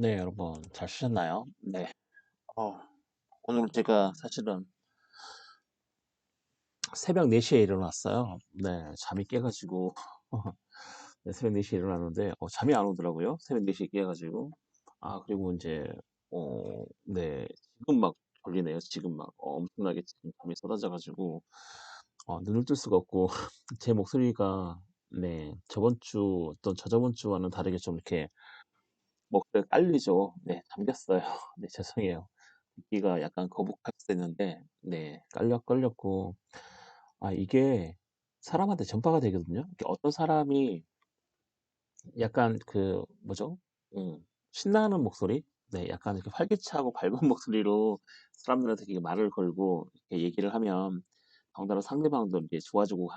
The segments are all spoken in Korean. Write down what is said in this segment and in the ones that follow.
네, 여러분, 잘 쉬셨나요? 네. 어, 오늘 제가 사실은 새벽 4시에 일어났어요. 네, 잠이 깨가지고, 네, 새벽 4시에 일어났는데, 잠이 안 오더라고요. 새벽 4시에 깨가지고. 그리고 이제, 네, 지금 막 졸리네요. 지금 막 엄청나게 지금 잠이 쏟아져가지고, 눈을 뜰 수가 없고, 제 목소리가, 네, 저저번 주와는 다르게 좀 이렇게 목소리가 깔리죠. 네, 잠겼어요. 네, 죄송해요. 듣기가 약간 거북할 수도 있는데, 네, 걸렸고, 이게 사람한테 전파가 되거든요. 이렇게 어떤 사람이 약간 뭐죠? 음, 신나는 목소리? 네, 약간 이렇게 활기차고 밝은 목소리로 사람들한테 이렇게 말을 걸고 이렇게 얘기를 하면, 덩달아 상대방도 이제 좋아지고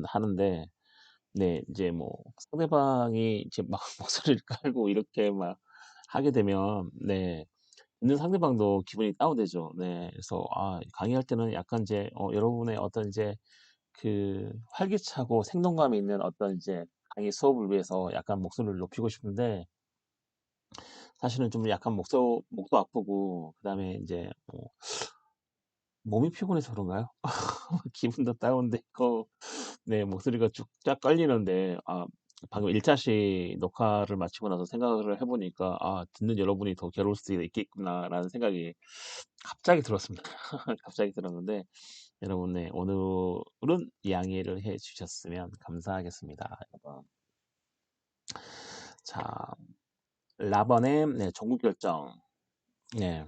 하는데, 네, 이제 뭐, 상대방이 이제 막 목소리를 깔고 이렇게 막 하게 되면, 네, 있는 상대방도 기분이 다운되죠. 네. 그래서 강의할 때는 약간 이제 여러분의 어떤 이제 활기차고 생동감이 있는 어떤 이제 강의 수업을 위해서 약간 목소리를 높이고 싶은데, 사실은 좀 약간 목도 아프고 그다음에 이제 몸이 피곤해서 그런가요? 기분도 다운돼 있고, 네, 목소리가 쭉쫙 깔리는데, 방금 1차시 녹화를 마치고 나서 생각을 해보니까, 듣는 여러분이 더 괴로울 수도 있겠구나라는 생각이 갑자기 들었습니다. 갑자기 들었는데, 여러분, 네, 오늘은 양해를 해 주셨으면 감사하겠습니다. 여러분. 자, 라번의 네, 종국 결정. 네,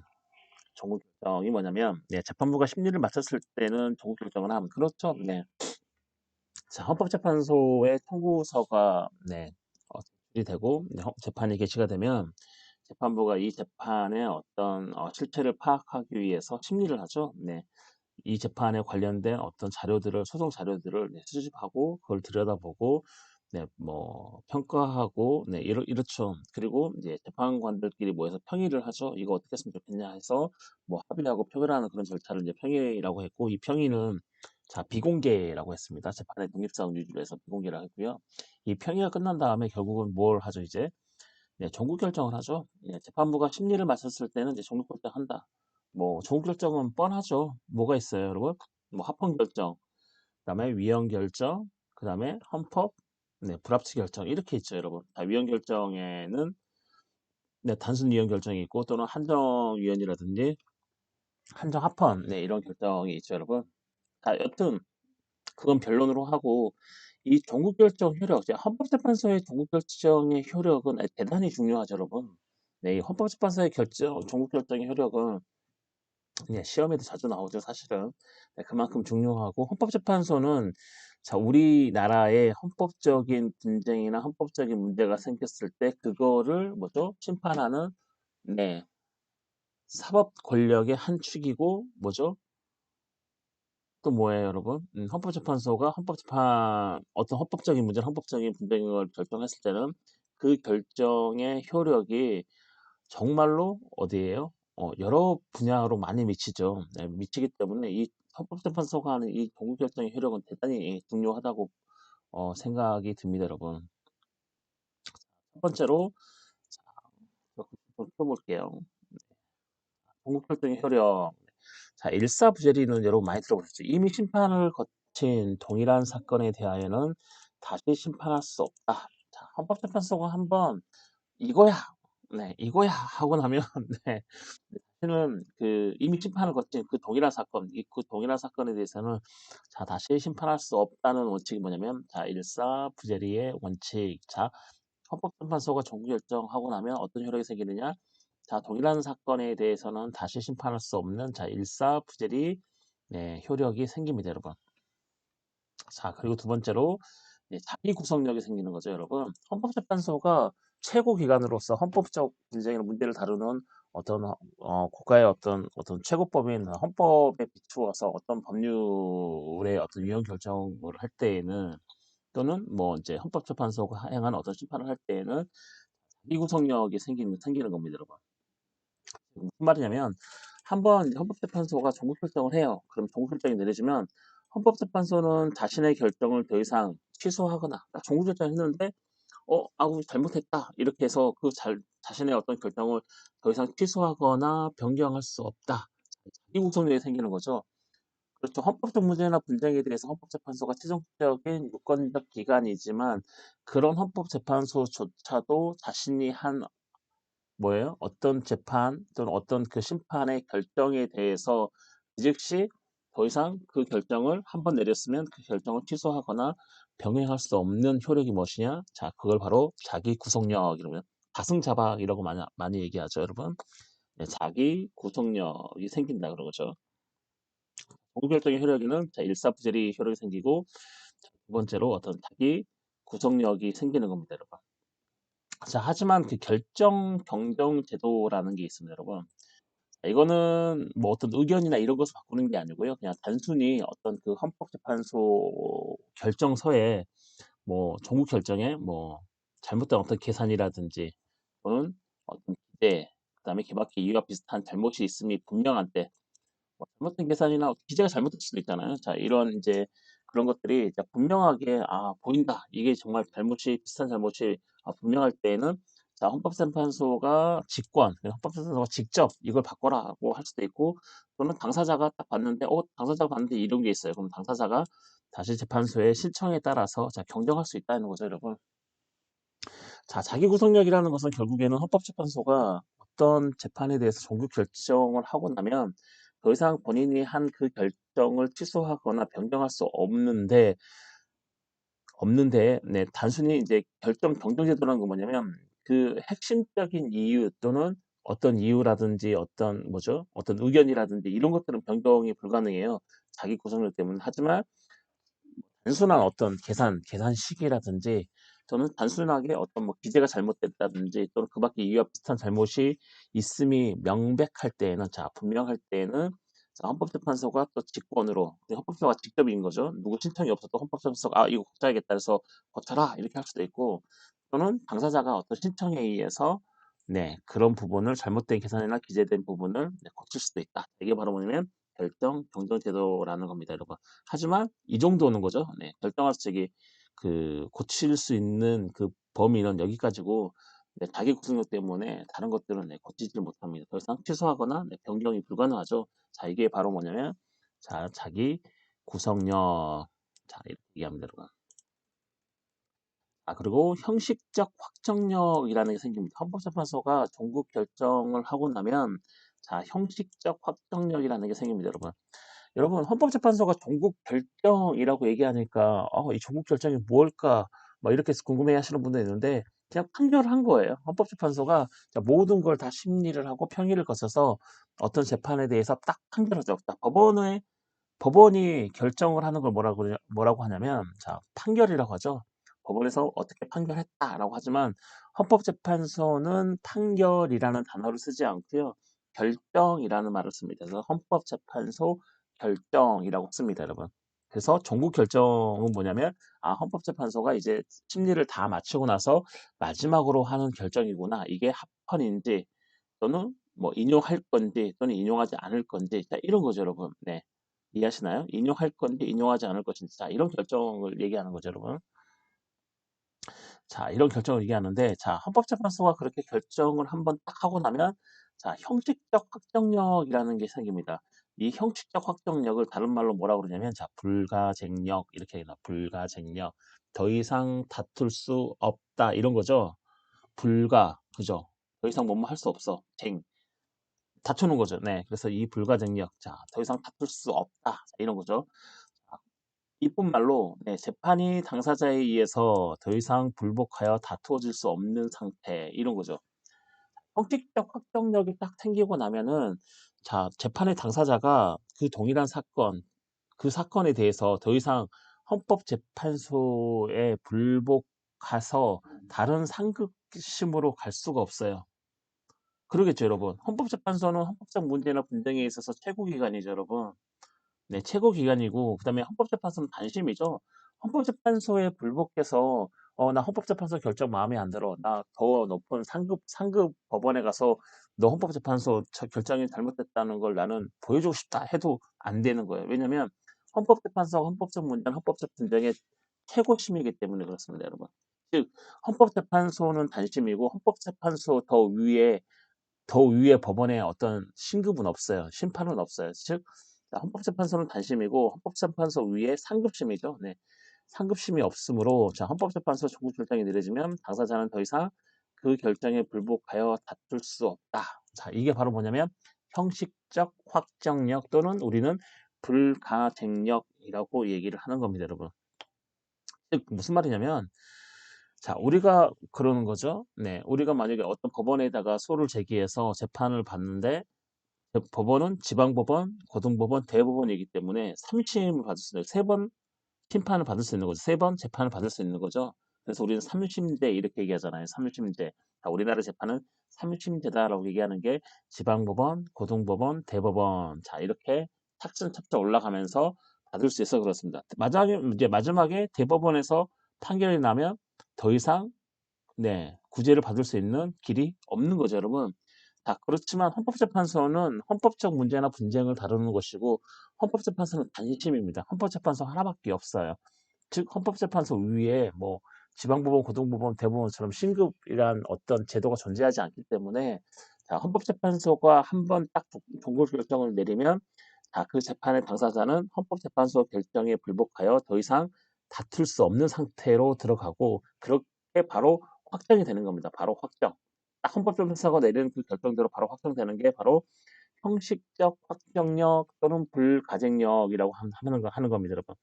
종국 결정이 뭐냐면, 네, 재판부가 심리를 마쳤을 때는 종국 결정을 하면, 그렇죠. 네. 자, 헌법재판소에 청구서가 네, 제출이 되고 네, 재판이 개시가 되면 재판부가 이 재판의 어떤 실체를 파악하기 위해서 심리를 하죠. 네. 이 재판에 관련된 어떤 자료들을 소송 자료들을 네, 수집하고 그걸 들여다보고 네, 뭐 평가하고 네, 이렇죠. 그리고 이제 재판관들끼리 모여서 평의를 하죠. 이거 어떻게 했으면 좋겠냐 해서 뭐 합의하고 표결하는 그런 절차를 이제 평의라고 했고, 이 평의는 자 비공개라고 했습니다. 재판의 독립성 유지를 해서 비공개라고 했고요. 이 평의가 끝난 다음에 결국은 뭘 하죠 이제? 네, 종국 결정을 하죠. 예, 재판부가 심리를 마쳤을 때는 이제 종국 결정한다. 뭐 종국 결정은 뻔하죠. 뭐가 있어요, 여러분? 뭐 합헌 결정, 그다음에 위헌 결정, 그다음에 헌법, 네, 불합치 결정 이렇게 있죠, 여러분. 위헌 결정에는 네, 단순 위헌 결정이 있고 또는 한정 위헌이라든지 한정 합헌, 네, 이런 결정이 있죠, 여러분. 여튼 그건 변론으로 하고, 이 종국 결정 효력, 이제 헌법재판소의 종국 결정의 효력은 대단히 중요하죠, 여러분. 네, 이 헌법재판소의 종국 결정의 효력은 시험에도 자주 나오죠, 사실은. 네, 그만큼 중요하고, 헌법재판소는 자, 우리나라의 헌법적인 분쟁이나 헌법적인 문제가 생겼을 때 그거를 뭐죠? 심판하는 네, 사법 권력의 한 축이고 뭐죠? 또 뭐예요, 여러분? 헌법재판소가 어떤 헌법적인 문제나 헌법적인 분쟁을 결정했을 때는 그 결정의 효력이 정말로 어디에요? 여러 분야로 많이 미치죠. 네, 미치기 때문에 이 헌법재판소가 하는 이 종결정의 효력은 대단히 중요하다고 생각이 듭니다, 여러분. 첫 번째로 자, 좀 풀어볼게요. 종결정의 효력. 자, 일사부재리는 여러분 많이 들어보셨죠? 이미 심판을 거친 동일한 사건에 대하여는 다시 심판할 수 없다. 자, 헌법재판소가 한번 이거야, 네, 이거야 하고 나면 네, 사실은 이미 심판을 거친 그 동일한 사건, 그 동일한 사건에 대해서는 자, 다시 심판할 수 없다는 원칙이 뭐냐면 자, 일사부재리의 원칙. 자, 헌법재판소가 종구 결정하고 나면 어떤 효력이 생기느냐? 자, 동일한 사건에 대해서는 다시 심판할 수 없는 자, 일사부재리 네, 효력이 생깁니다, 여러분. 자, 그리고 두 번째로 자기 구속력이 생기는 거죠, 여러분. 헌법재판소가 최고 기관으로서 헌법적 분쟁이나 문제를 다루는 어떤 국가의 어떤 최고법인 헌법에 비추어서 어떤 법률의 어떤 위헌 결정을 할 때에는 또는 뭐 이제 헌법재판소가 행한 어떤 심판을 할 때에는 자기 구속력이 생기는 겁니다, 여러분. 무슨 말이냐면 한번 헌법재판소가 종국 결정을 해요. 그럼 종국 결정이 내려지면 헌법재판소는 자신의 결정을 더 이상 취소하거나 종국 결정을 했는데 아우 잘못했다 이렇게 해서 자신의 어떤 결정을 더 이상 취소하거나 변경할 수 없다. 자기 구속력이 생기는 거죠. 그렇죠. 헌법적 문제나 분쟁에 대해서 헌법재판소가 최종적인 유권적 기관이지만 그런 헌법재판소조차도 자신이 한 뭐예요? 어떤 재판 또는 어떤 그 심판의 결정에 대해서 즉시 더 이상 그 결정을 한번 내렸으면 그 결정을 취소하거나 병행할 수 없는 효력이 무엇이냐? 자, 그걸 바로 자기 구속력이라고요. 가승자박이라고 많이 얘기하죠, 여러분. 네, 자기 구속력이 생긴다 그러죠. 공결적인 효력에는 자, 일사부재리 효력이 생기고 두 번째로 어떤 자기 구속력이 생기는 겁니다, 여러분. 자, 하지만 그 결정 경정 제도라는 게 있습니다, 여러분. 이거는 뭐 어떤 의견이나 이런 것을 바꾸는 게 아니고요. 그냥 단순히 어떤 그 헌법재판소 결정서에 뭐 종국 결정에 뭐 잘못된 어떤 계산이라든지 또는 어떤 기재, 그다음에 개박기 이유와 비슷한 잘못이 있음이 분명한 때 뭐 잘못된 계산이나 기재가 잘못될 수도 있잖아요. 자, 이런 이제 그런 것들이 이제 분명하게 보인다. 이게 정말 비슷한 잘못이 분명할 때에는 자, 헌법재판소가 헌법재판소가 직접 이걸 바꿔라고 할 수도 있고 또는 당사자가 딱 봤는데 당사자가 봤는데 이런 게 있어요. 그럼 당사자가 다시 재판소의 신청에 따라서 자, 경정할 수 있다는 거죠, 여러분. 자, 자기 구속력이라는 것은 결국에는 헌법재판소가 어떤 재판에 대해서 종국 결정을 하고 나면 더 이상 본인이 한 그 결정을 취소하거나 변경할 수 없는데, 네, 단순히 이제 결정 변경제도라는 건 뭐냐면 그 핵심적인 이유 또는 어떤 이유라든지 어떤 의견이라든지 이런 것들은 변경이 불가능해요. 자기 구속력 때문에. 하지만 단순한 어떤 계산식이라든지 또는 단순하게 어떤 뭐 기재가 잘못됐다든지 또는 그 밖에 이유와 비슷한 잘못이 있음이 명백할 때에는 분명할 때에는 자, 헌법재판소가 또 직권으로 헌법재판소가 직접인 거죠. 누구 신청이 없어도 헌법재판소가 이거 고쳐야겠다 해서 고쳐라 이렇게 할 수도 있고 또는 당사자가 어떤 신청에 의해서 네, 그런 부분을 잘못된 계산이나 기재된 부분을 고칠 수도 있다. 이게 바로 뭐냐면 결정 경정제도라는 겁니다, 여러분. 하지만 이 정도는 거죠. 네, 결정할 수 있게 고칠 수 있는 그 범위는 여기까지고 네, 자기 구속력 때문에 다른 것들은 고치지를 못합니다. 더 이상 취소하거나 변경이 불가능하죠. 자, 이게 바로 뭐냐면 자, 자기 구속력. 자, 이렇게 얘기합니다, 여러분. 그리고 형식적 확정력이라는 게 생깁니다. 헌법재판소가 종국 결정을 하고 나면 자, 형식적 확정력이라는 게 생깁니다, 여러분. 여러분, 헌법재판소가 종국 결정이라고 얘기하니까 이 종국 결정이 뭘까? 막 이렇게 궁금해 하시는 분도 있는데 그냥 판결한 거예요. 헌법재판소가 자, 모든 걸 다 심리를 하고 평의를 거쳐서 어떤 재판에 대해서 딱 판결하죠. 자, 법원이 결정을 하는 걸 뭐라고 하냐면 자, 판결이라고 하죠. 법원에서 어떻게 판결했다라고 하지만 헌법재판소는 판결이라는 단어를 쓰지 않고요. 결정이라는 말을 씁니다. 그래서 헌법재판소 결정이라고 씁니다, 여러분. 그래서 종국 결정은 뭐냐면 헌법재판소가 이제 심리를 다 마치고 나서 마지막으로 하는 결정이구나. 이게 합헌인지 또는 뭐 인용할 건지 또는 인용하지 않을 건지 자, 이런 거죠, 여러분. 네. 이해하시나요? 인용할 건지 인용하지 않을 것인지 자, 이런 결정을 얘기하는 거죠, 여러분. 자, 이런 결정을 얘기하는데 자, 헌법재판소가 그렇게 결정을 한번 딱 하고 나면 자, 형식적 확정력이라는 게 생깁니다. 이 형식적 확정력을 다른 말로 뭐라고 그러냐면 자, 불가쟁력 이렇게 얘기해요. 불가쟁력. 더 이상 다툴 수 없다 이런 거죠. 그죠? 더 이상 뭐뭐 할 수 없어. 다투는 거죠. 네. 그래서 이 불가쟁력. 자, 더 이상 다툴 수 없다. 자, 이런 거죠. 이뿐 말로 네, 재판이 당사자에 의해서 더 이상 불복하여 다투어질 수 없는 상태 이런 거죠. 형식적 확정력이 딱 생기고 나면은 자, 재판의 당사자가 그 동일한 그 사건에 대해서 더 이상 헌법재판소에 불복해서 다른 상급심으로 갈 수가 없어요. 그러겠죠, 여러분. 헌법재판소는 헌법적 문제나 분쟁에 있어서 최고기관이죠, 여러분. 네, 최고기관이고, 그 다음에 헌법재판소는 단심이죠. 헌법재판소에 불복해서, 나 헌법재판소 결정 마음에 안 들어. 나 더 높은 상급 법원에 가서 너 헌법재판소 결정이 잘못됐다는 걸 나는 보여주고 싶다 해도 안 되는 거예요. 왜냐면 헌법재판소가 헌법적 문제나 헌법적 분쟁의 최고심이기 때문에 그렇습니다, 여러분. 즉 헌법재판소는 단심이고 헌법재판소 더 위에 법원에 어떤 신급은 없어요. 심판은 없어요. 즉 헌법재판소는 단심이고 헌법재판소 위에 상급심이죠. 네. 상급심이 없으므로 자 헌법재판소 종국 결정이 내려지면 당사자는 더 이상 그 결정에 불복하여 다툴 수 없다. 자 이게 바로 뭐냐면 형식적 확정력 또는 우리는 불가쟁력이라고 얘기를 하는 겁니다, 여러분. 즉 무슨 말이냐면 자 우리가 그러는 거죠. 네, 우리가 만약에 어떤 법원에다가 소를 제기해서 재판을 받는데 법원은 지방법원, 고등법원, 대법원이기 때문에 3심을 받을 수 있는 3번 심판을 받을 수 있는 거죠. 3번 재판을 받을 수 있는 거죠. 그래서 우리는 3심제 이렇게 얘기하잖아요. 3심제. 자, 우리나라 재판은 3심제다라고 얘기하는 게 지방법원, 고등법원, 대법원. 자, 이렇게 차츰차츰 올라가면서 받을 수 있어서 그렇습니다. 마지막에 대법원에서 판결이 나면 더 이상 네, 구제를 받을 수 있는 길이 없는 거죠, 여러분. 자, 그렇지만 헌법재판소는 헌법적 문제나 분쟁을 다루는 것이고 헌법재판소는 단심입니다. 헌법재판소 하나밖에 없어요. 즉 헌법재판소 위에 뭐 지방법원, 고등법원, 대법원처럼 신급이란 어떤 제도가 존재하지 않기 때문에 자, 헌법재판소가 한번 딱 종고 결정을 내리면 자, 그 재판의 당사자는 헌법재판소 결정에 불복하여 더 이상 다툴 수 없는 상태로 들어가고 그렇게 바로 확정이 되는 겁니다. 바로 확정. 딱 헌법재판소가 내리는 그 결정대로 바로 확정되는 게 바로 형식적 확정력 또는 불가쟁력이라고 하는 겁니다, 여러분.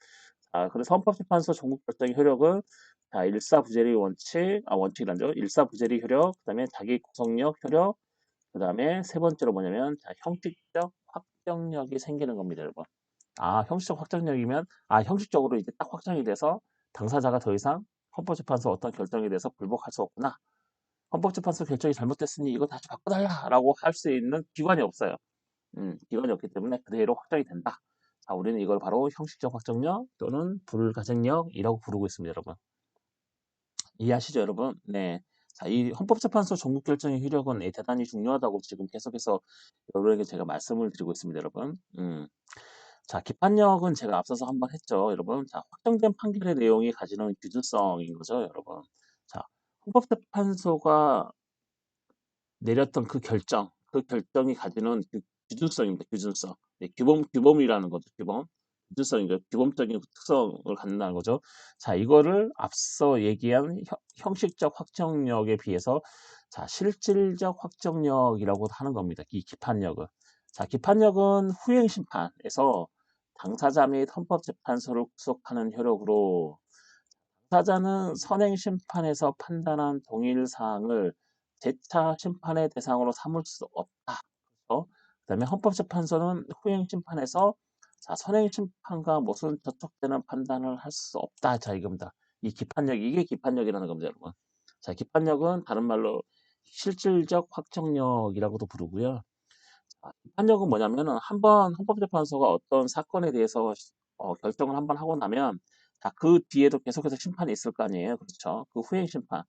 자, 그래서 헌법재판소 종국 결정의 효력은 자, 일사부재리 원칙, 원칙이란죠. 일사부재리 효력, 그다음에 자기 구속력 효력, 그다음에 세 번째로 뭐냐면 자, 형식적 확정력이 생기는 겁니다, 여러분. 아, 형식적 확정력이면 형식적으로 이제 딱 확정이 돼서 당사자가 더 이상 헌법재판소 어떤 결정에 대해서 불복할 수 없구나. 헌법재판소 결정이 잘못됐으니 이거 다시 바꿔달라라고 할 수 있는 기관이 없어요. 기관이 없기 때문에 그대로 확정이 된다. 자, 우리는 이걸 바로 형식적 확정력 또는 불가증력이라고 부르고 있습니다, 여러분. 이해하시죠, 여러분? 네. 자, 이 헌법재판소 종국 결정의 효력은 대단히 중요하다고 지금 계속해서 여러분에게 제가 말씀을 드리고 있습니다, 여러분. 자, 기판력은 제가 앞서서 한번 했죠, 여러분. 자, 확정된 판결의 내용이 가지는 규준성인 거죠, 여러분. 자, 헌법재판소가 내렸던 그 결정이 가지는 그 규준성입니다. 규준성. 네, 규범이라는 거죠. 규범. 규준성이죠. 규범적인 특성을 갖는다는 거죠. 자, 이거를 앞서 얘기한 형식적 확정력에 비해서 자, 실질적 확정력이라고 하는 겁니다. 이 기판력은. 자, 기판력은 후행심판에서 당사자 및 헌법재판소를 구속하는 효력으로 당사자는 선행심판에서 판단한 동일 사항을 재차 심판의 대상으로 삼을 수 없다. 그렇죠? 그다음에 헌법재판소는 후행심판에서 자, 선행심판과 무슨 저촉되는 판단을 할 수 없다. 자, 이겁니다. 이게 기판력이라는 겁니다, 여러분. 자, 기판력은 다른 말로 실질적 확정력이라고도 부르고요. 자, 기판력은 뭐냐면은 한번 헌법재판소가 어떤 사건에 대해서 결정을 한번 하고 나면 자, 그 뒤에도 계속해서 심판이 있을 거 아니에요. 그렇죠? 그 후행심판.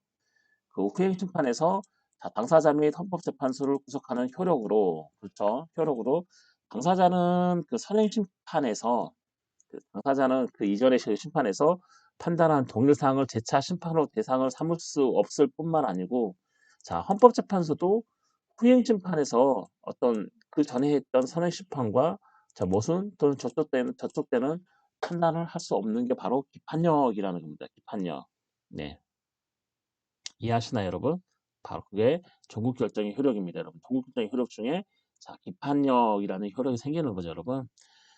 그 후행심판에서 자, 당사자 및 헌법재판소를 구속하는 효력으로, 그렇죠? 효력으로 당사자는 그 선행심판에서 당사자는 그 이전의 심판에서 판단한 동일 사항을 재차 심판으로 대상을 삼을 수 없을 뿐만 아니고 자, 헌법재판소도 후행심판에서 어떤 그 전에 했던 선행심판과 자, 모순 또는 저촉되는 판단을 할 수 없는 게 바로 기판력이라는 겁니다. 기판력. 네. 이해하시나요, 여러분? 바로 그게 종국결정의 효력입니다, 여러분. 종국결정의 효력 중에 자, 기판력이라는 효력이 생기는 거죠, 여러분.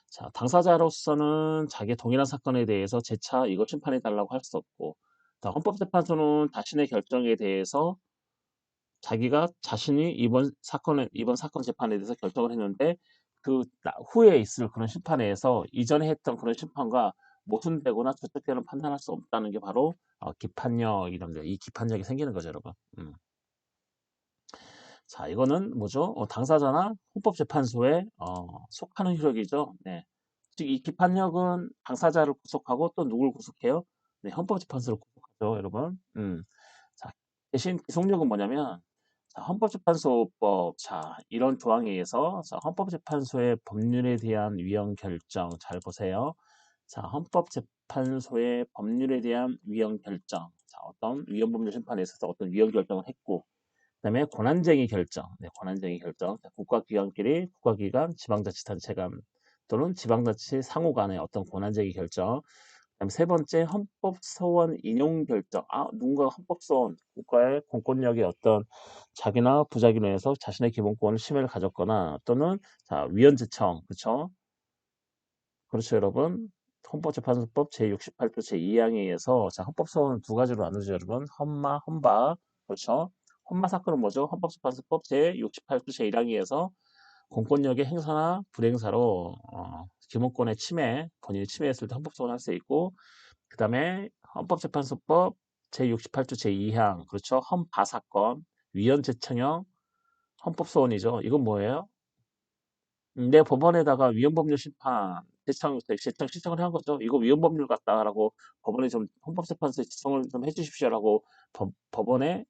자, 당사자로서는 자기의 동일한 사건에 대해서 재차 이걸 심판해 달라고 할 수 없고, 자, 헌법재판소는 자신의 결정에 대해서 자기가 자신이 이번 사건 재판에 대해서 결정을 했는데 그 후에 있을 그런 심판에서 이전에 했던 그런 심판과 모순되거나 저촉되는 판단할 수 없다는 게 바로 기판력이란 게 이 기판력이 생기는 거죠, 여러분. 자, 이거는 뭐죠? 당사자나 헌법재판소에 속하는 효력이죠. 네. 즉, 이 기판력은 당사자를 구속하고 또 누굴 구속해요? 네, 헌법재판소를 구속하죠, 여러분. 자, 대신 기속력은 뭐냐면 자, 헌법재판소법 자, 이런 조항에 의해서 자, 헌법재판소의 법률에 대한 위헌 결정 잘 보세요. 자, 헌법재판소의 법률에 대한 위헌 결정. 자, 어떤 위헌법률 심판에 있어서 어떤 위헌 결정을 했고, 그다음에 권한쟁의 결정. 네, 권한쟁의 결정. 자, 국가기관끼리 국가기관, 지방자치단체 간 또는 지방자치 상호 간의 어떤 권한쟁의 결정. 그다음 세 번째 헌법소원 인용 결정. 누군가 헌법소원 국가의 공권력의 어떤 자기나 부작위로 해서 자신의 기본권을 침해를 가졌거나 또는 자 위헌 제청 그렇죠? 그렇죠, 여러분. 헌법재판소법 제68조 제2항에 의해서 자 헌법소원은 두 가지로 나누죠, 여러분. 헌마, 헌바. 그렇죠? 헌마 사건은 뭐죠? 헌법재판소법 제68조 제1항에 의해서 공권력의 행사나 불행사로 기본권의 침해, 권위를 침해했을 때 헌법소원을 할 수 있고 그 다음에 헌법재판소법 제68조 제2항 그렇죠? 헌바 사건, 위헌 제청형 헌법소원이죠. 이건 뭐예요? 내 법원에다가 위헌법률 심판 제청 신청을 한 거죠. 이거 위헌법률 같다라고 법원에 좀 헌법재판소에 지청을 좀 해주십시오라고 법원에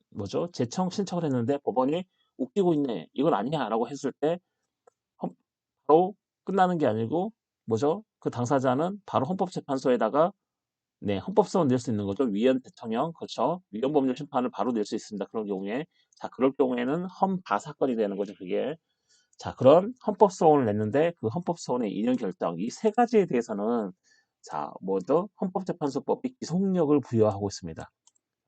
뭐죠? 제청 신청을 했는데 법원이 웃기고 있네. 이건 아니야라고 했을 때 바로 끝나는 게 아니고 뭐죠? 그 당사자는 바로 헌법재판소에다가 네, 헌법소원 낼 수 있는 거죠. 위헌 대통령, 그렇죠. 위헌법률 심판을 바로 낼 수 있습니다. 그런 경우에. 자, 그럴 경우에는 헌바 사건이 되는 거죠, 그게. 자, 그런 헌법소원을 냈는데 그 헌법소원의 인용 결정, 이 세 가지에 대해서는 자, 뭐죠? 헌법재판소법이 기속력을 부여하고 있습니다.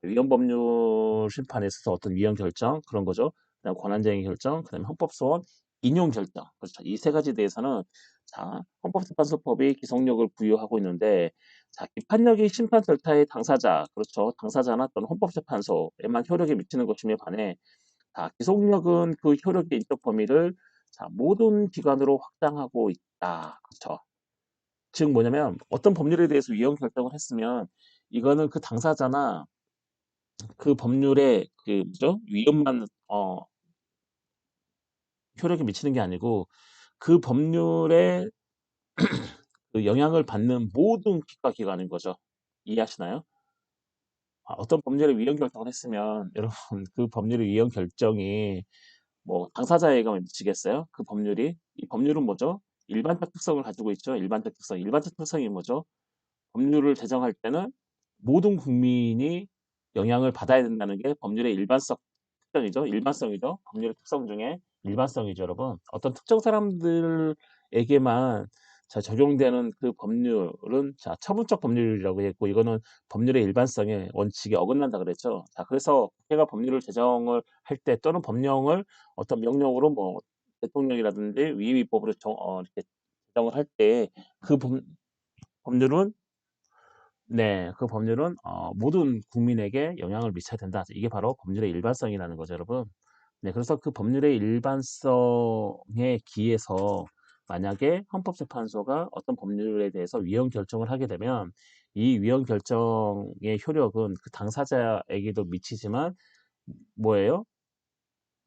위헌법률 심판에 있어서 어떤 위헌 결정, 그런 거죠. 그다음 권한쟁의 결정, 그다음에 헌법소원 인용 결정. 그렇죠. 이 세 가지에 대해서는 자, 헌법재판소법이 기속력을 부여하고 있는데 자, 비판력이 심판 절차의 당사자, 그렇죠. 당사자나 또는 헌법재판소에만 효력이 미치는 것임에 반해 자, 기속력은 그 효력의 인적 범위를 자, 모든 기관으로 확장하고 있다. 그렇죠. 즉 뭐냐면 어떤 법률에 대해서 위헌 결정을 했으면 이거는 그 당사자나 그 법률의 그 뭐죠? 위헌만 효력이 미치는 게 아니고 그 법률에 그 영향을 받는 모든 기과 기관인 거죠. 이해하시나요? 어떤 법률의 위헌 결정을 했으면 여러분 그 법률의 위헌 결정이 뭐 당사자에게만 미치겠어요? 그 법률이 이 법률은 뭐죠? 일반적 특성을 가지고 있죠. 일반적 특성. 일반적 특성이 뭐죠? 법률을 제정할 때는 모든 국민이 영향을 받아야 된다는 게 법률의 일반성 특성이죠. 일반성이죠. 법률의 특성 중에 일반성이죠, 여러분. 어떤 특정 사람들에게만 자, 적용되는 그 법률은 자, 처분적 법률이라고 했고 이거는 법률의 일반성의 원칙에 어긋난다 그랬죠. 자, 그래서 국회가 법률을 제정을 할 때 또는 법령을 어떤 명령으로 뭐 대통령이라든지 위의법으로 이렇게 제정을 할 때 그 법률은 네, 그 법률은 모든 국민에게 영향을 미쳐야 된다. 이게 바로 법률의 일반성이라는 거죠, 여러분. 네, 그래서 그 법률의 일반성에 기해서 만약에 헌법재판소가 어떤 법률에 대해서 위헌 결정을 하게 되면 이 위헌 결정의 효력은 그 당사자에게도 미치지만 뭐예요?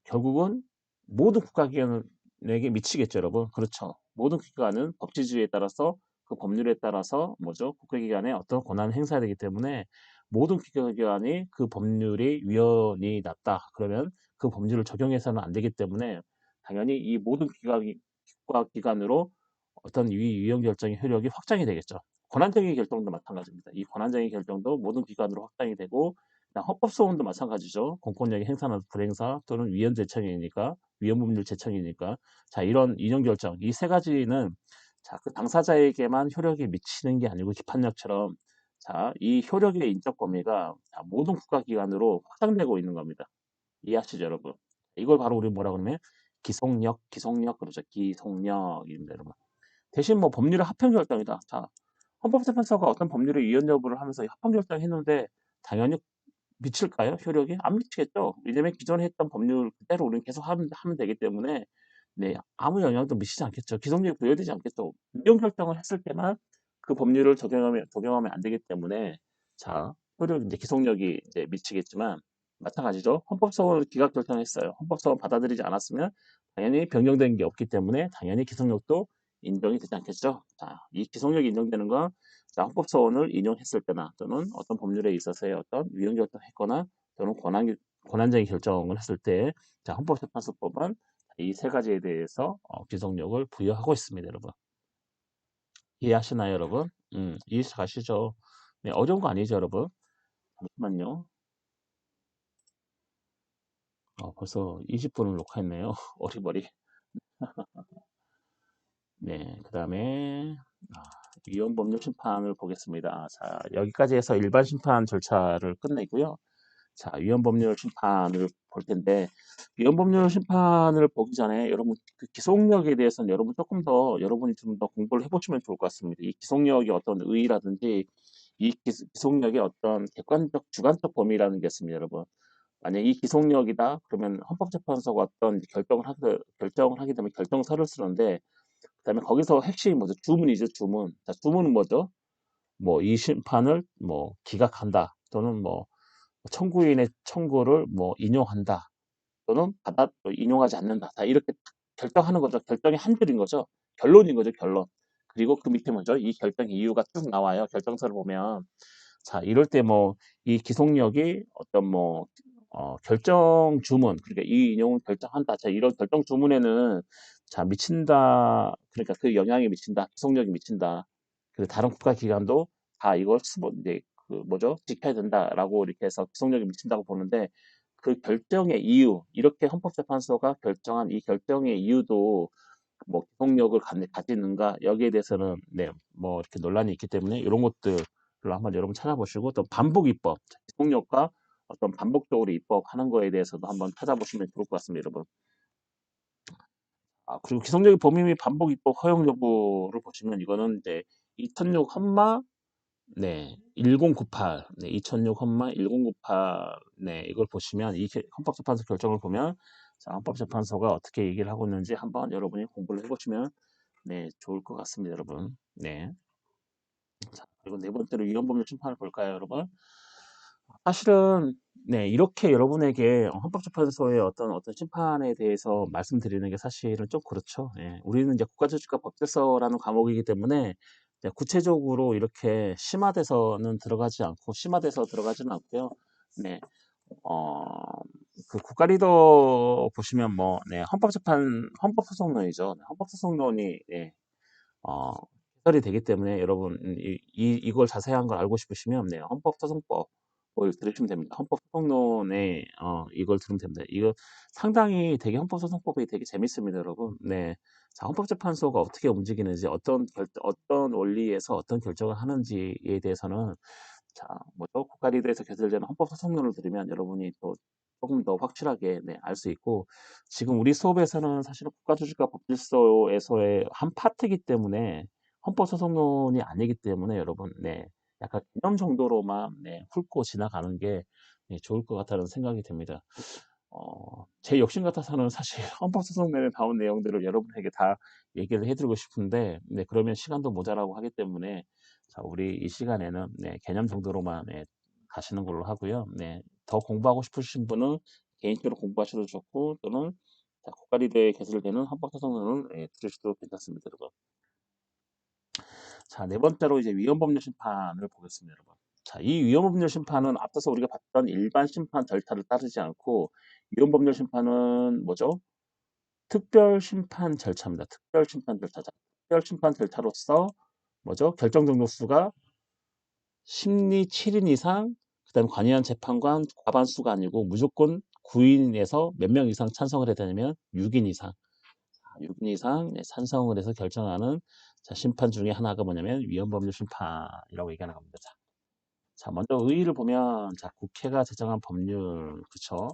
결국은 모든 국가기관에게 미치겠죠, 여러분. 그렇죠. 모든 국가는 법치주의에 따라서 그 법률에 따라서 뭐죠? 국가기관의 어떤 권한을 행사해야 되기 때문에 모든 국가기관이 그 법률이 위헌이 났다. 그러면 그 법률을 적용해서는 안 되기 때문에 당연히 이 모든 국가기관으로 어떤 위헌 결정의 효력이 확장이 되겠죠. 권한쟁의 결정도 마찬가지입니다. 이 권한쟁의 결정도 모든 기관으로 확장이 되고 헌법소원도 마찬가지죠. 공권력의 행사나 불행사 또는 위헌 제청이니까 위헌법률 제청이니까 자 이런 인용 결정 이 세 가지는 자 그 당사자에게만 효력이 미치는 게 아니고 기판력처럼 자 이 효력의 인적 범위가 자, 모든 국가기관으로 확장되고 있는 겁니다. 이해하시죠, 여러분? 이걸 바로 우리 뭐라 그러면 기속력 그러죠. 기속력입니다, 여러분. 대신 뭐 법률의 합헌 결정이다. 자 헌법재판소가 어떤 법률의 위헌 여부를 하면서 합헌 결정했는데 당연히 미칠까요? 효력이? 안 미치겠죠. 왜냐면 기존에 했던 법률 그대로 우리는 계속 하면 되기 때문에 네, 아무 영향도 미치지 않겠죠. 기성력이 부여되지 않겠죠. 이용 결정을 했을 때만 그 법률을 적용하면 안 되기 때문에 자, 효력 이제 기속력이 이제 미치겠지만 마찬가지죠. 헌법소원을 기각 결정했어요. 헌법소원 받아들이지 않았으면 당연히 변경된 게 없기 때문에 당연히 기속력도 인정이 되지 않겠죠. 자, 이 기속력이 인정되는 건 자, 헌법소원을 인용했을 때나 또는 어떤 법률에 있어서의 어떤 위헌 결정했거나 또는 권한쟁의 결정을 했을 때 자, 헌법재판소법은 이 세 가지에 대해서 기속력을 부여하고 있습니다, 여러분. 이해하시나요, 여러분? 이해 가시죠? 네, 어려운 거 아니죠, 여러분? 잠시만요. 벌써 20분을 녹화했네요. 어리버리. 네, 그 다음에 위헌 법률 심판을 보겠습니다. 자, 여기까지 해서 일반 심판 절차를 끝내고요. 자, 위헌 법률 심판을 볼 텐데, 위헌 법률 심판을 보기 전에 여러분 그 기속력에 대해서는 여러분 조금 더 여러분이 좀 더 공부를 해보시면 좋을 것 같습니다. 이 기속력의 어떤 의의라든지 이 기속력의 어떤 객관적, 주관적 범위라는 게 있습니다, 여러분. 만약 이 기속력이다 그러면 헌법재판소가 어떤 결정을 하게 되면 결정서를 쓰는데, 그다음에 거기서 핵심이 뭐죠? 주문이죠, 주문. 자, 주문은 뭐죠? 뭐 이 심판을 뭐 기각한다 또는 뭐 청구인의 청구를 뭐 인용한다 또는 인용하지 않는다. 다 이렇게 결정하는 거죠. 결정의 한 줄인 거죠. 결론인 거죠, 결론. 그리고 그 밑에 먼저 이 결정의 이유가 쭉 나와요. 결정서를 보면. 자, 이럴 때 뭐 이 기속력이 어떤 뭐 결정 주문, 그러니까 이 인용을 결정한다. 자, 이런 결정 주문에는 자, 미친다. 그러니까 그 영향이 미친다. 기속력이 미친다. 그리고 다른 국가기관도 다 이걸 이제 그 뭐죠? 지켜야 된다라고 이렇게 해서 기속력이 미친다고 보는데, 그 결정의 이유, 이렇게 헌법재판소가 결정한 이 결정의 이유도 뭐 기속력을 가지는가, 여기에 대해서는 네, 뭐 이렇게 논란이 있기 때문에 이런 것들로 한번 여러분 찾아보시고, 또 반복 입법, 기속력과 어떤 반복적으로 입법하는 거에 대해서도 한번 찾아보시면 좋을 것 같습니다, 여러분. 그리고 기성적인 범위 및 반복 입법 허용 여부를 보시면 이거는 이제 2006 헌마 네, 1098, 네, 2006 헌마 1098, 네, 이걸 보시면 이 헌법재판소 결정을 보면 자, 헌법재판소가 어떻게 얘기를 하고 있는지 한번 여러분이 공부를 해보시면 네, 좋을 것 같습니다, 여러분. 네. 자, 그리고 네 번째로 위헌법률 심판을 볼까요, 여러분? 사실은 네, 이렇게 여러분에게 헌법재판소의 어떤 심판에 대해서 말씀드리는 게 사실은 좀 그렇죠. 예, 우리는 이제 국가조직과 법질서라는 과목이기 때문에 이제 구체적으로 이렇게 심화돼서 들어가지는 않고요. 네, 어, 그 국가 리더 보시면 뭐, 네, 헌법소송론이죠. 네, 헌법소송론이 예, 어, 해설이 되기 때문에 여러분 이걸 자세한 걸 알고 싶으시면 네, 헌법소송법을 들으시면 됩니다. 헌법소송론에 이걸 들으면 됩니다. 이거 상당히 되게 헌법소송법이 되게 재밌습니다, 여러분. 네, 자, 헌법재판소가 어떻게 움직이는지 어떤 원리에서 어떤 결정을 하는지에 대해서는 자, 뭐죠? 국가 리더에서 개설되는 헌법소송론을 들으면 여러분이 또 조금 더 확실하게 네, 알 수 있고, 지금 우리 수업에서는 사실은 국가조직과 법질서에서의 한 파트이기 때문에 헌법소송론이 아니기 때문에 여러분 네, 약간 개념 정도로만 네, 훑고 지나가는 게 네, 좋을 것 같다는 생각이 듭니다. 제 욕심 같아서는 사실 헌법소송론에 나온 내용들을 여러분에게 다 얘기를 해드리고 싶은데 네, 그러면 시간도 모자라고 하기 때문에 자, 우리 이 시간에는 네, 개념 정도로만 네, 가시는 걸로 하고요. 네, 더 공부하고 싶으신 분은 개인적으로 공부하셔도 좋고 또는 자, 국가리더에 개설되는 헌법소송론을 네, 들으셔도 괜찮습니다, 여러분. 자, 네 번째로 이제 위헌법률 심판을 보겠습니다, 여러분. 자, 이 위헌법률 심판은 앞서서 우리가 봤던 일반 심판 절차를 따르지 않고 위헌법률 심판은 뭐죠? 특별 심판 절차입니다. 특별 심판 절차. 특별 심판 절차로서 뭐죠? 결정 정도수가 심리 7인 이상, 그다음에 관여한 재판관 과반수가 아니고 무조건 9인에서 몇 명 이상 찬성을 해야 되냐면 6인 이상. 6인 이상 네, 찬성을 해서 결정하는 자, 심판 중에 하나가 뭐냐면 위헌법률 심판이라고 얘기하는 겁니다. 자, 먼저 의의를 보면 자, 국회가 제정한 법률, 그쵸?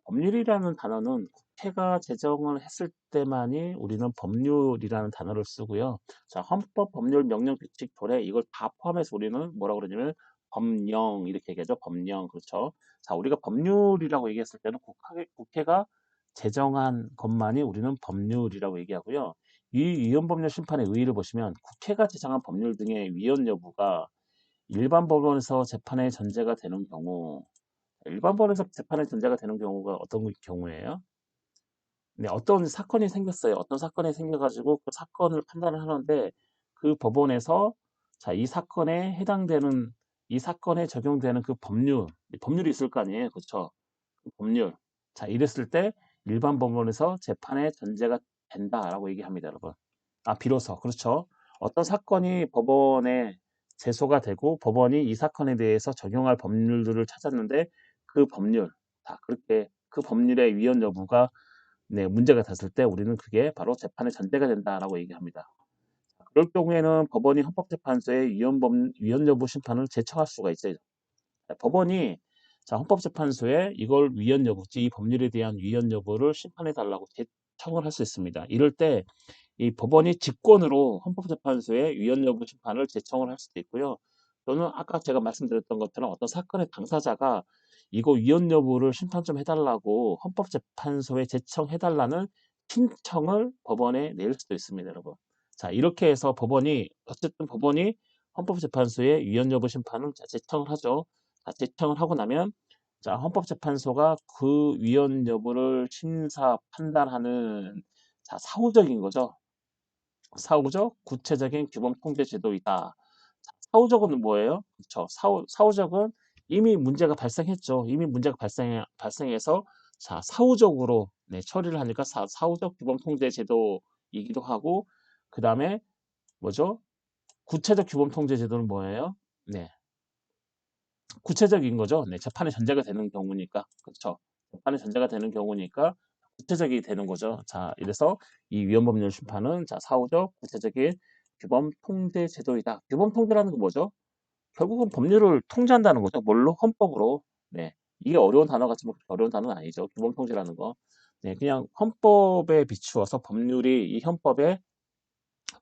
법률이라는 단어는 국회가 제정을 했을 때만이 우리는 법률이라는 단어를 쓰고요. 자, 헌법, 법률, 명령, 규칙, 조례 이걸 다 포함해서 우리는 뭐라고 그러냐면 법령 이렇게 얘기하죠. 법령, 그렇죠? 자, 우리가 법률이라고 얘기했을 때는 국회가 제정한 것만이 우리는 법률이라고 얘기하고요. 이 위헌법률 심판의 의의를 보시면 국회가 제정한 법률 등의 위헌 여부가 일반 법원에서 재판의 전제가 되는 경우, 일반 법원에서 재판의 전제가 되는 경우가 어떤 경우예요? 네, 어떤 사건이 생겼어요. 어떤 사건이 생겨가지고 그 사건을 판단을 하는데 그 법원에서 자, 이 사건에 적용되는 그 법률이 있을 거 아니에요. 그렇죠? 그 법률. 자, 이랬을 때 일반 법원에서 재판의 전제가 된다라고 얘기합니다, 여러분. 비로소. 그렇죠. 어떤 사건이 법원에 제소가 되고 법원이 이 사건에 대해서 적용할 법률들을 찾았는데 그 법률, 그렇게 그 법률의 위헌 여부가 문제가 됐을 때 우리는 그게 바로 재판의 전제가 된다라고 얘기합니다. 그럴 경우에는 법원이 헌법재판소에 위헌 여부 심판을 제청할 수가 있어요. 법원이 헌법재판소에 이걸 위헌 여부, 이 법률에 대한 위헌 여부를 심판해 달라고 제청을 할 수 있습니다. 이럴 때 이 법원이 직권으로 헌법재판소에 위헌 여부 심판을 제청을 할 수도 있고요. 또는 아까 제가 말씀드렸던 것처럼 어떤 사건의 당사자가 이거 위헌 여부를 심판 좀 해달라고 헌법재판소에 제청해달라는 신청을 법원에 낼 수도 있습니다, 여러분. 이렇게 해서 어쨌든 법원이 헌법재판소에 위헌 여부 심판을 제청을 하죠. 제청을 하고 나면 헌법재판소가 그 위헌 여부를 심사 판단하는 사후적인 거죠. 사후적 구체적인 규범 통제 제도이다. 사후적은 뭐예요? 그렇죠. 사후적은 이미 문제가 발생했죠. 이미 문제가 발생해서 사후적으로 처리를 하니까 사후적 규범 통제 제도이기도 하고, 그 다음에 뭐죠? 구체적 규범 통제 제도는 뭐예요? 구체적인 거죠. 재판의 전제가 되는 경우니까. 그렇죠. 재판의 전제가 되는 경우니까 구체적이 되는 거죠. 이래서 이 위헌법률 심판은 사후적 구체적인 규범 통제 제도이다. 규범 통제라는 건 뭐죠? 결국은 법률을 통제한다는 거죠. 뭘로? 헌법으로. 이게 어려운 단어 같지만 어려운 단어는 아니죠. 규범 통제라는 거. 그냥 헌법에 비추어서 법률이 이 헌법에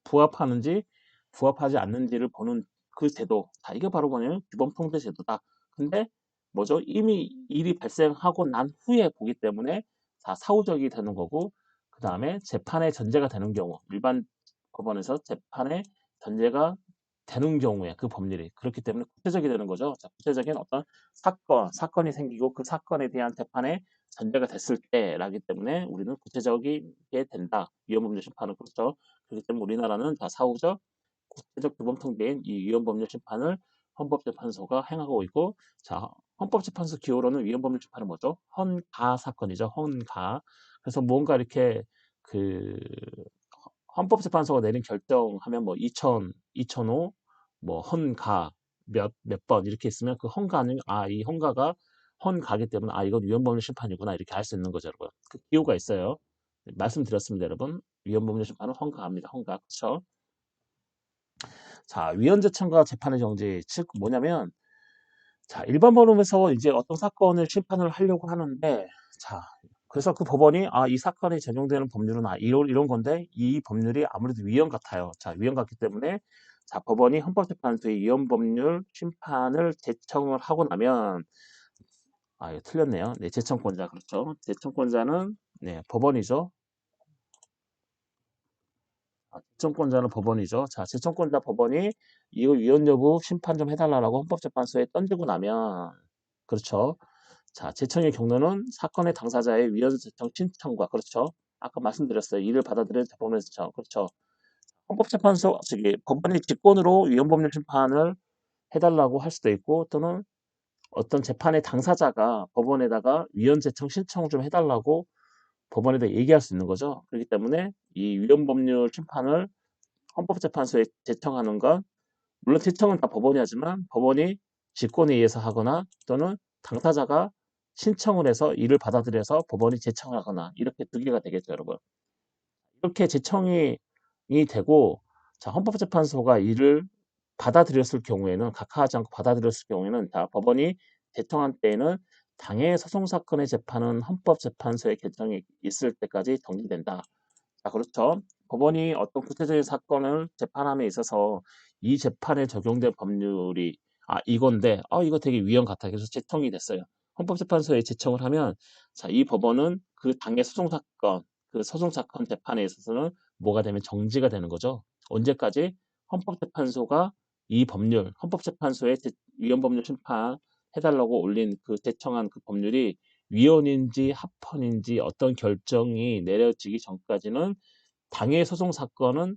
부합하는지 부합하지 않는지를 보는 그 제도. 이게 바로 뭐냐면 규범 통제 제도다. 근데 뭐죠? 이미 일이 발생하고 난 후에 보기 때문에 사후적이 되는 거고, 그 다음에 재판의 전제가 되는 경우, 일반 법원에서 재판의 전제가 되는 경우에 그 법률이 그렇기 때문에 구체적이 되는 거죠. 구체적인 어떤 사건이 생기고 그 사건에 대한 재판의 전제가 됐을 때라기 때문에 우리는 구체적이게 된다. 위헌법률 심판은 그렇죠. 그렇기 때문에 우리나라는 사후적 구체적 규범 통제인 이 위헌법률 심판을 헌법재판소가 행하고 있고, 헌법재판소 기호로는 위헌법률 심판은 뭐죠? 헌가 사건이죠. 헌가. 그래서 뭔가 이렇게 그 헌법재판소가 내린 결정하면 뭐 2000, 2005, 뭐 헌가 몇 번 이렇게 있으면 그 헌가는 이 헌가가 헌가기 때문에 이건 위헌법률 심판이구나 이렇게 알 수 있는 거죠, 여러분. 그 기호가 있어요. 말씀드렸습니다, 여러분. 위헌법률 심판은 헌가입니다. 헌가. 그렇죠? 위헌재청과 재판의 정지, 즉 뭐냐면 일반 법원에서 이제 어떤 사건을 심판을 하려고 하는데 그래서 그 법원이 이 사건에 적용되는 법률은 이런 건데 이 법률이 아무래도 위헌 같아요. 위헌 같기 때문에 법원이 헌법재판소에 위헌법률 심판을 제청을 하고 나면 이거 틀렸네요. 제청권자 그렇죠. 제청권자는 법원이죠. 제청권자는 법원이죠. 제청권자 법원이 이거 위헌 여부 심판 좀 해달라고 헌법재판소에 던지고 나면 그렇죠. 제청의 경로는 사건의 당사자의 위헌 제청 신청과 그렇죠. 아까 말씀드렸어요. 이를 받아들여야 법원에서 제청 그렇죠. 헌법재판소 법원이 직권으로 위헌법률 심판을 해달라고 할 수도 있고 또는 어떤 재판의 당사자가 법원에다가 위헌 제청 신청을 좀 해달라고 법원에다 얘기할 수 있는 거죠. 그렇기 때문에 이 위헌법률 심판을 헌법재판소에 제청하는 건 물론 제청은 다 법원이 하지만 법원이 직권에 의해서 하거나 또는 당사자가 신청을 해서 이를 받아들여서 법원이 제청을 하거나 이렇게 두 개가 되겠죠, 여러분. 이렇게 제청이 되고 헌법재판소가 이를 받아들였을 경우에는 각하하지 않고 받아들였을 경우에는 법원이 제청한 때에는 당해 소송 사건의 재판은 헌법재판소의 결정이 있을 때까지 정지된다. 그렇죠. 법원이 어떤 구체적인 사건을 재판함에 있어서 이 재판에 적용된 법률이 이건데 이거 되게 위헌 같아. 그래서 제청이 됐어요. 헌법재판소에 제청을 하면 이 법원은 그 당의 소송 사건, 그 소송 사건 재판에 있어서는 뭐가 되면 정지가 되는 거죠. 언제까지? 헌법재판소가 이 법률, 헌법재판소에 위헌 법률 심판 해달라고 올린 그 제청한 그 법률이 위헌인지 합헌인지 어떤 결정이 내려지기 전까지는 당해 소송 사건은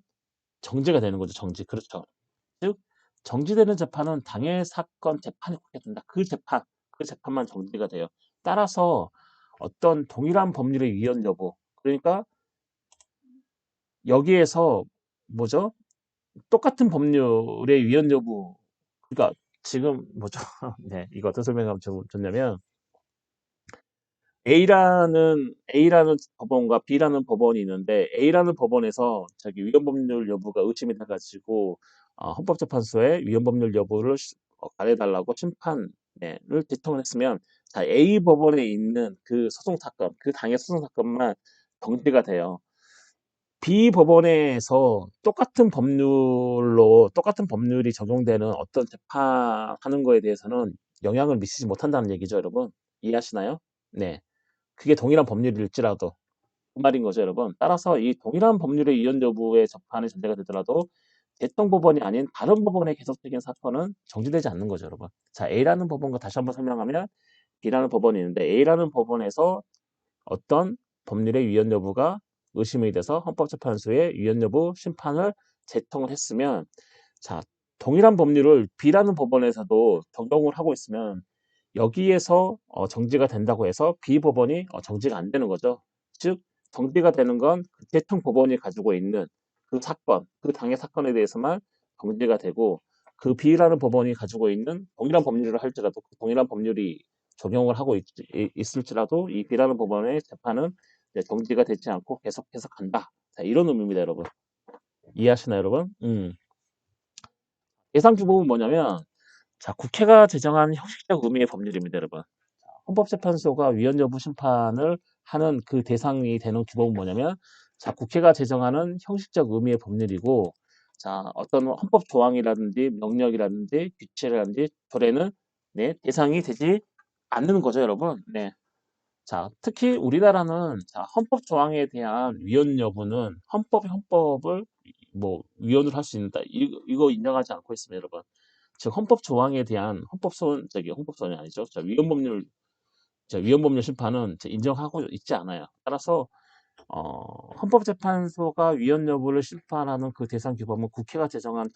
정지가 되는 거죠. 정지. 그렇죠. 즉 정지되는 재판은 당해 사건 재판이 그렇게 된다. 그 재판만 정지가 돼요. 따라서 어떤 동일한 법률의 위헌 여부 그러니까 여기에서 뭐죠? 똑같은 법률의 위헌 여부, 그러니까 지금 뭐죠? 네, 이거 어떤 설명하면 좋냐면 A라는 법원과 B라는 법원이 있는데 A라는 법원에서 자기 위헌 법률 여부가 의심이 돼가지고 헌법재판소에 위헌 법률 여부를 가려달라고 심판을 대통을 했으면, 자, A 법원에 있는 그 소송 사건, 그 당의 소송 사건만 정지가 돼요. B 법원에서 똑같은 법률이 적용되는 어떤 재판하는 거에 대해서는 영향을 미치지 못한다는 얘기죠, 여러분. 이해하시나요? 네. 그게 동일한 법률일지라도 그 말인 거죠, 여러분. 따라서 이 동일한 법률의 위헌 여부의 재판이 전제가 되더라도 대통법원이 아닌 다른 법원의 계속적인 사건은 정지되지 않는 거죠, 여러분. 자, A라는 법원과 다시 한번 설명하면 B라는 법원이 있는데 A라는 법원에서 어떤 법률의 위헌 여부가 의심이 돼서 헌법재판소에 위헌 여부 심판을 제통을 했으면, 자, 동일한 법률을 B라는 법원에서도 적용을 하고 있으면 여기에서 정지가 된다고 해서 B 법원이 정지가 안 되는 거죠. 즉 정지가 되는 건 그 대통 법원이 가지고 있는 그 사건, 그 당의 사건에 대해서만 정지가 되고, 그 B라는 법원이 가지고 있는 동일한 법률을 할지라도 그 동일한 법률이 적용을 하고 있을지라도 이 B라는 법원의 재판은 정지가 되지 않고 계속해서 간다. 자, 이런 의미입니다, 여러분. 이해하시나요, 여러분? 예상규범은 뭐냐면, 자, 국회가 제정한 형식적 의미의 법률입니다, 여러분. 헌법재판소가 위헌 여부 심판을 하는 그 대상이 되는 규범은 뭐냐면, 자, 국회가 제정하는 형식적 의미의 법률이고, 자, 어떤 헌법 조항이라든지 명령이라든지 규칙이라든지 조례는 대상이 되지 않는 거죠, 여러분. 네. 자, 특히 우리나라는 자, 헌법 조항에 대한 위헌 여부는 헌법을 뭐 위헌을 할 수 있다. 이거 인정하지 않고 있습니다, 여러분. 즉 헌법 조항에 대한 헌법소원이 아니죠. 자, 위헌 법률 심판은 인정하고 있지 않아요. 따라서 헌법재판소가 위헌 여부를 심판하는 그 대상 규범은 국회가 제정한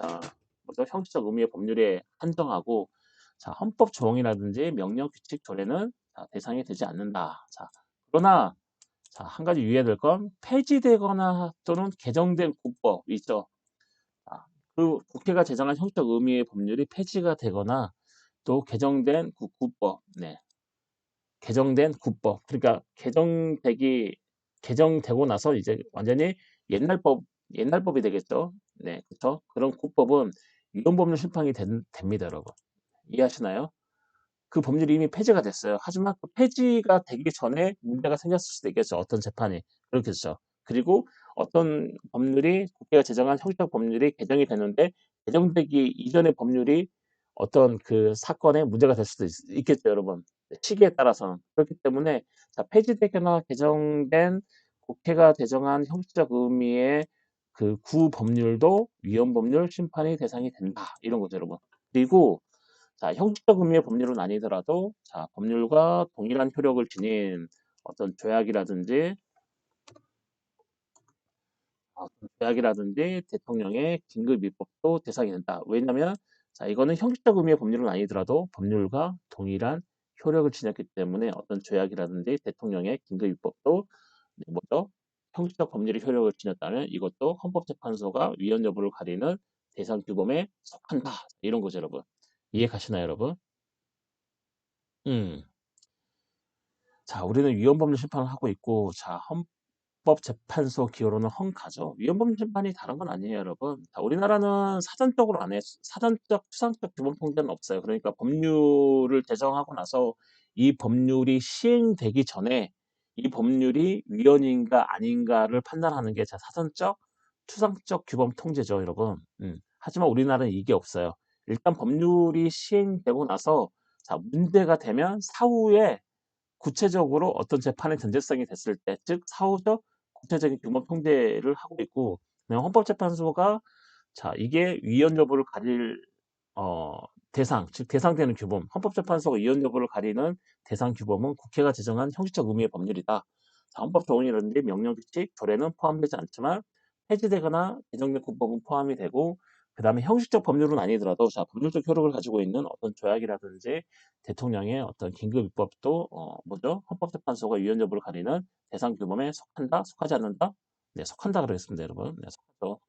형식적 의미의 법률에 한정하고, 자, 헌법 조항이라든지 명령, 규칙, 조례는 대상이 되지 않는다. 자, 그러나 자, 한 가지 유의해야 될 건 폐지되거나 또는 개정된 국법 있죠. 그 국회가 제정한 형식적 의미의 법률이 폐지가 되거나 또 개정된 국법, 개정된 국법. 그러니까 개정되고 나서 이제 완전히 옛날 법이 되겠죠. 네, 그렇죠. 그런 국법은 위헌법률 심판이 됩니다, 여러분. 이해하시나요? 그 법률이 이미 폐지가 됐어요. 하지만 그 폐지가 되기 전에 문제가 생겼을 수도 있겠죠. 어떤 재판이. 그렇겠죠. 그리고 어떤 법률이 국회가 제정한 형식적 법률이 개정이 되는데 개정되기 이전의 법률이 어떤 그 사건에 문제가 될 수도 있겠죠, 여러분. 시기에 따라서는. 그렇기 때문에 자, 폐지되거나 개정된 국회가 제정한 형식적 의미의 그 구법률도 위헌법률 심판의 대상이 된다. 이런 거죠, 여러분. 그리고 자, 형식적 의미의 법률은 아니더라도 자, 법률과 동일한 효력을 지닌 어떤 조약이라든지 대통령의 긴급 입법도 대상이 된다. 왜냐하면 자, 이거는 형식적 의미의 법률은 아니더라도 법률과 동일한 효력을 지녔기 때문에 어떤 조약이라든지 대통령의 긴급 입법도 뭐죠? 형식적 법률의 효력을 지녔다면 이것도 헌법재판소가 위헌 여부를 가리는 대상 규범에 속한다. 이런 거죠, 여러분. 이해 가시나요, 여러분? 음. 자, 우리는 위헌법률 심판을 하고 있고, 자, 헌법재판소 기여로는 헌가죠. 위헌법률 심판이 다른 건 아니에요, 여러분. 자, 우리나라는 사전적으로 안 해, 사전적, 추상적 규범 통제는 없어요. 그러니까 법률을 제정하고 나서 이 법률이 시행되기 전에 이 법률이 위헌인가 아닌가를 판단하는 게 자, 사전적, 추상적 규범 통제죠, 여러분. 하지만 우리나라는 이게 없어요. 일단 법률이 시행되고 나서 자, 문제가 되면 사후에 구체적으로 어떤 재판의 전제성이 됐을 때, 즉 사후적 구체적인 규모 통제를 하고 있고, 그냥 헌법재판소가 자, 이게 위헌 여부를 가릴 대상, 즉 대상되는 규범, 헌법재판소가 위헌 여부를 가리는 대상 규범은 국회가 제정한 형식적 의미의 법률이다. 자, 헌법 조항이라든지 명령 규칙, 조례는 포함되지 않지만 폐지되거나 개정된 국법은 포함이 되고, 그 다음에 형식적 법률은 아니더라도 자, 법률적 효력을 가지고 있는 어떤 조약이라든지 대통령의 어떤 긴급 입법도 뭐죠? 헌법재판소가 위헌 여부를 가리는 대상 규범에 속한다, 속하지 않는다? 네, 속한다 그러겠습니다, 여러분. 네, 속하죠.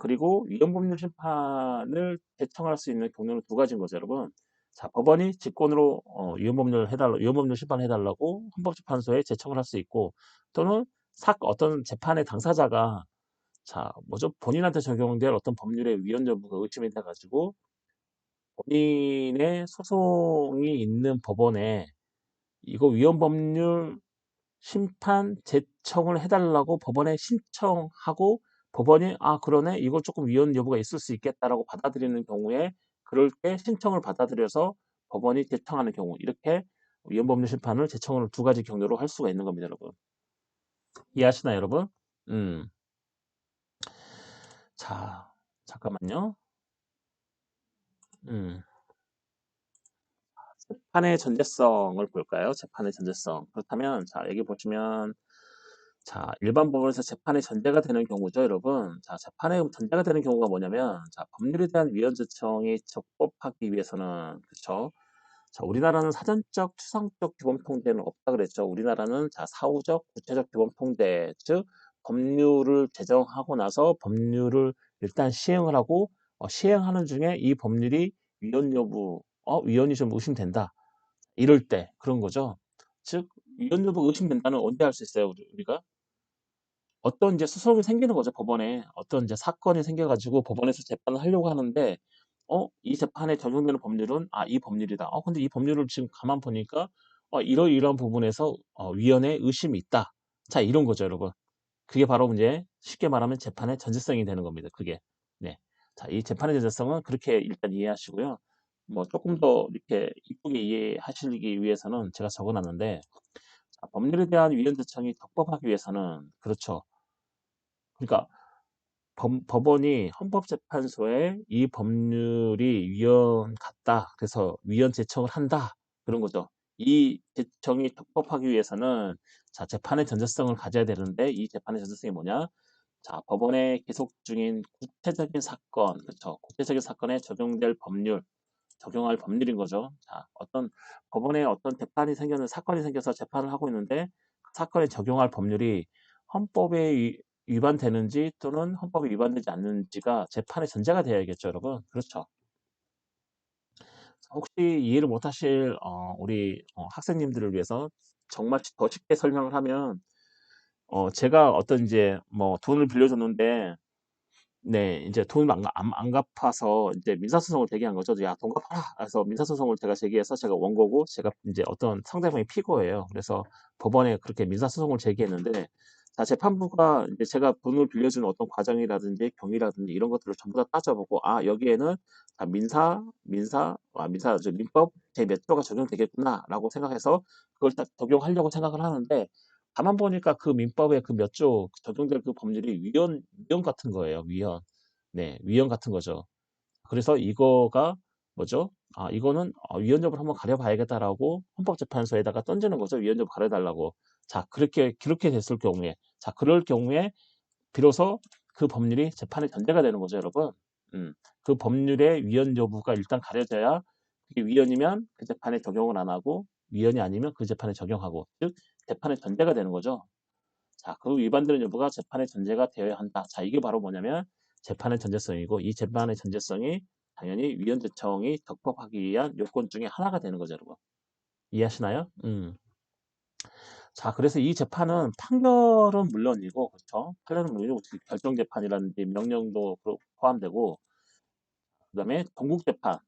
그리고 위헌법률 심판을 제청할 수 있는 경로는 두 가지인 거죠, 여러분. 자, 법원이 직권으로 위헌법률 심판해달라고 헌법재판소에 제청을 할 수 있고, 또는 어떤 재판의 당사자가 본인한테 적용될 어떤 법률의 위헌 여부가 의심이 돼가지고 본인의 소송이 있는 법원에 이거 위헌법률 심판 제청을 해달라고 법원에 신청하고 법원이 그러네 이거 조금 위헌 여부가 있을 수 있겠다라고 받아들이는 경우에 그럴 때 신청을 받아들여서 법원이 제청하는 경우 이렇게 위헌법률 심판을 제청을 두 가지 경로로 할 수가 있는 겁니다, 여러분. 이해하시나요, 여러분? 자, 잠깐만요. 재판의 전제성을 볼까요? 재판의 전제성. 그렇다면 여기 보시면 일반 법원에서 재판의 전제가 되는 경우죠, 여러분. 재판의 전제가 되는 경우가 뭐냐면 법률에 대한 위헌 제청이 적법하기 위해서는 그렇죠. 우리나라는 사전적, 추상적 규범 통제는 없다 그랬죠. 우리나라는 사후적, 구체적 규범 통제, 즉 법률을 제정하고 나서 법률을 일단 시행을 하고 시행하는 중에 이 법률이 위헌 여부, 위헌이 좀 의심된다. 이럴 때 그런 거죠. 즉 위헌 여부 의심된다는 언제 할 수 있어요, 우리가? 어떤 이제 소송이 생기는 거죠, 법원에. 어떤 이제 사건이 생겨가지고 법원에서 재판을 하려고 하는데, 이 재판에 적용되는 법률은, 이 법률이다. 근데 이 법률을 지금 가만 보니까, 이러이러한 부분에서, 위헌의 의심이 있다. 이런 거죠, 여러분. 그게 바로 이제 쉽게 말하면 재판의 전제성이 되는 겁니다, 그게. 네. 이 재판의 전제성은 그렇게 일단 이해하시고요. 뭐 조금 더 이렇게 이쁘게 이해하시기 위해서는 제가 적어놨는데, 법률에 대한 위헌 제청이 적법하기 위해서는, 그렇죠. 그러니까 법원이 헌법재판소에 이 법률이 위헌 같다. 그래서 위헌 제청을 한다. 그런 거죠. 이 제청이 적법하기 위해서는 재판의 전제성을 가져야 되는데 이 재판의 전제성이 뭐냐? 법원에 계속 중인 구체적인 사건, 그렇죠. 구체적인 사건에 적용할 법률인 거죠. 어떤 법원에 어떤 사건이 생겨서 재판을 하고 있는데 그 사건에 적용할 법률이 헌법에 위반되는지 또는 헌법에 위반되지 않는지가 재판의 전제가 되어야겠죠, 여러분. 그렇죠. 혹시 이해를 못하실 우리 학생님들을 위해서 정말 더 쉽게 설명을 하면 제가 어떤 이제 뭐 돈을 빌려줬는데 네, 이제 돈을 안 갚아서 이제 민사소송을 제기한 거죠. 야, 돈 갚아라. 그래서 민사소송을 제가 제기해서 제가 원고고 제가 이제 어떤 상대방이 피고예요. 그래서 법원에 그렇게 민사소송을 제기했는데 재판부가 이제 제가 돈을 빌려주는 어떤 과정이라든지 경위라든지 이런 것들을 전부 다 따져보고 여기에는 민법 제 몇 조가 적용되겠구나라고 생각해서 그걸 딱 적용하려고 생각을 하는데 가만 보니까 그 민법의 그 몇 조 적용될 그 법률이 위헌 같은 거예요. 위헌. 네, 위헌 같은 거죠. 그래서 이거가 뭐죠? 이거는 위헌 여부를 한번 가려봐야겠다라고 헌법재판소에다가 던지는 거죠. 위헌 여부 가려달라고. 그렇게 됐을 경우에, 그럴 경우에 비로소 그 법률이 재판의 전제가 되는 거죠, 여러분. 그 법률의 위헌 여부가 일단 가려져야 그게 위헌이면 그 재판에 적용을 안 하고 위헌이 아니면 그 재판에 적용하고 즉 재판의 전제가 되는 거죠. 그 위반되는 여부가 재판의 전제가 되어야 한다. 이게 바로 뭐냐면 재판의 전제성이고 이 재판의 전제성이 당연히 위헌 제청이 적법하기 위한 요건 중에 하나가 되는 거죠, 여러분. 이해하시나요? 그래서 이 재판은 판결은 물론이고, 그렇죠? 판결은 물론이고, 결정 재판이라든지 명령도 포함되고, 그다음에 전국 재판.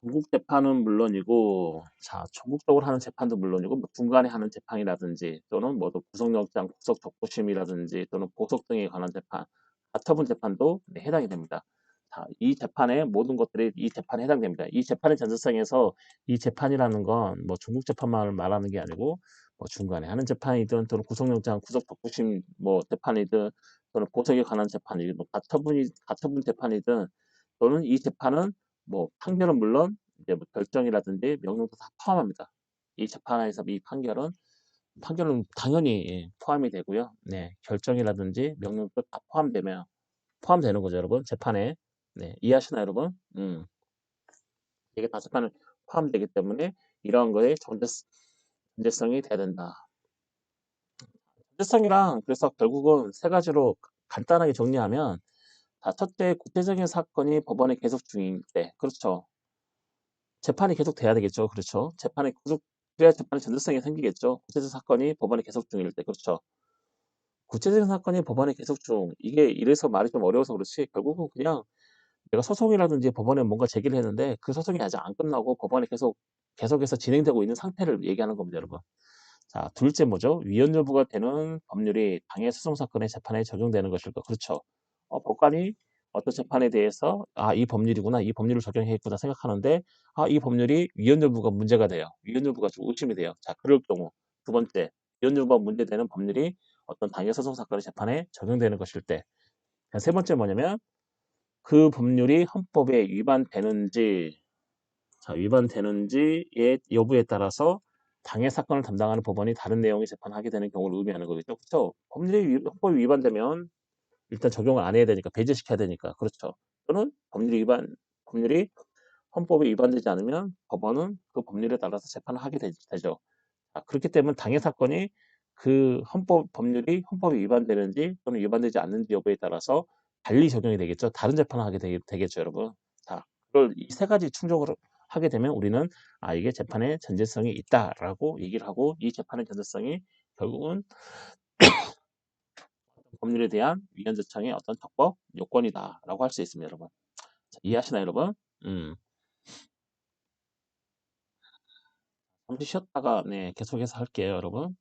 전국 재판은 물론이고, 전국적으로 하는 재판도 물론이고, 뭐 중간에 하는 재판이라든지, 또는 뭐 구속영장, 구속적부심이라든지, 또는 보석 등에 관한 재판, 가처분 재판도 해당이 됩니다. 이 재판의 모든 것들이 이 재판에 해당됩니다. 이 재판의 전제성에서 이 재판이라는 건 뭐 전국 재판만을 말하는 게 아니고, 뭐 중간에 하는 재판이든, 또는 구속영장, 구속적부심 뭐 재판이든, 또는 보석에 관한 재판이든, 뭐 가처분 재판이든, 또는 이 재판은 뭐 판결은 물론 이제 뭐 결정이라든지 명령도 다 포함합니다. 이 재판에서 이 판결은 당연히 포함이 되고요. 네, 결정이라든지 명령도 다 포함되는 거죠, 여러분. 재판에. 네, 이해하시나요, 여러분? 이게 다 재판에 포함되기 때문에 이러한 거에 전제성이 돼야 된다. 전제성이랑 그래서 결국은 세 가지로 간단하게 정리하면, 자, 첫째, 구체적인 사건이 법원에 계속 중일 때, 그렇죠. 재판이 계속 돼야 되겠죠. 그렇죠. 재판이 계속, 그래야 재판의 전제성이 생기겠죠. 구체적 사건이 법원에 계속 중일 때, 그렇죠. 구체적인 사건이 법원에 계속 중, 이게 이래서 말이 좀 어려워서 그렇지, 결국은 그냥 내가 소송이라든지 법원에 뭔가 제기를 했는데 그 소송이 아직 안 끝나고 법원에 계속해서 진행되고 있는 상태를 얘기하는 겁니다, 여러분. 자, 둘째 뭐죠? 위헌 여부가 되는 법률이 당해 소송 사건의 재판에 적용되는 것일까? 그렇죠. 법관이 어떤 재판에 대해서 이 법률이구나, 이 법률을 적용했구나 생각하는데 이 법률이 위헌 여부가 문제가 돼요. 위헌 여부가 좀 의심이 돼요. 자, 그럴 경우 두 번째, 위헌 여부가 문제되는 법률이 어떤 당해 소송 사건의 재판에 적용되는 것일 때. 세 번째 뭐냐면 그 법률이 헌법에 위반되는지, 자, 위반되는지의 여부에 따라서 당해 사건을 담당하는 법원이 다른 내용의 재판을 하게 되는 경우를 의미하는 거겠죠. 그렇죠? 헌법이 위반되면 일단 적용을 안 해야 되니까, 배제시켜야 되니까. 그렇죠. 또는 법률이 헌법에 위반되지 않으면 법원은 그 법률에 따라서 재판을 하게 되죠. 그렇기 때문에 당해 사건이 그 법률이 헌법에 위반되는지 또는 위반되지 않는지 여부에 따라서 달리 적용이 되겠죠. 다른 재판을 하게 되겠죠, 여러분. 자, 그걸 이 세 가지 충족을 하게 되면 우리는 이게 재판의 전제성이 있다라고 얘기를 하고, 이 재판의 전제성이 결국은 법률에 대한 위헌 조청의 어떤 적법 요건이다라고 할 수 있습니다, 여러분. 자, 이해하시나요, 여러분? 잠시 쉬었다가 계속해서 할게요, 여러분.